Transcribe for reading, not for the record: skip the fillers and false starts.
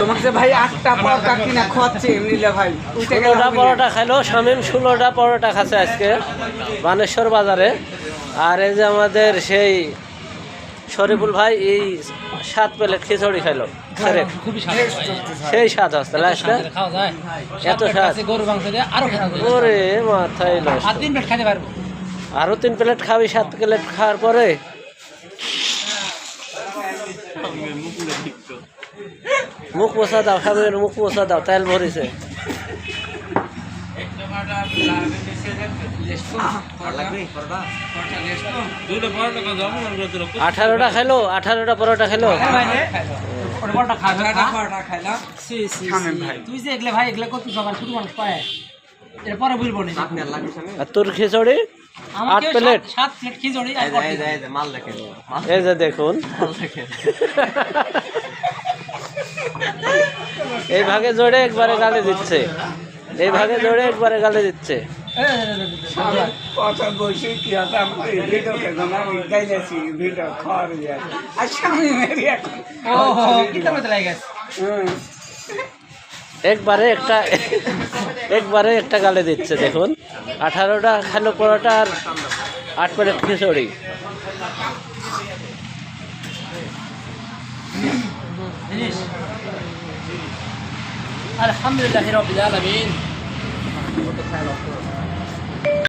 তোমাকে ভাই 8টা পরোটা কিনা খাওয়াচ্ছে এমনিলে ভাই 16টা পরোটা খাইলো শামীম, 16টা পরোটা খাচ্ছে আজকে বানেশ্বর বাজারে। আর এই যে আমাদের সেই শরীফুল ভাই এই 7 প্লেট খিচুড়ি খাইলো। সেই স্বাদ হচ্ছে লাস্টে, এত স্বাদ। ওরে মাথায় লস, আরো 3 প্লেট খাবি, 7 প্লেট খাওয়ার পরে মুখ মোছা দাও, স্বামীর মুখ মোছা দাও, তেল ভরিছে। 18টা খাইলো, 18টা পরোটা খাইলো। আর তোর খিচুড়ি 8 প্লেট, এই যে দেখুন এই ভাগে জোরে একবারে গালি দিচ্ছে, এই ভাগে জোরে একবারে গালি দিচ্ছে। একবারে একটা গালে দিচ্ছে দেখুন। 18টা খালো পরোটা আর 8 প্লেট খিচুড়ি। আলহামদুলিল্লাহি রাব্বিল আলামিন।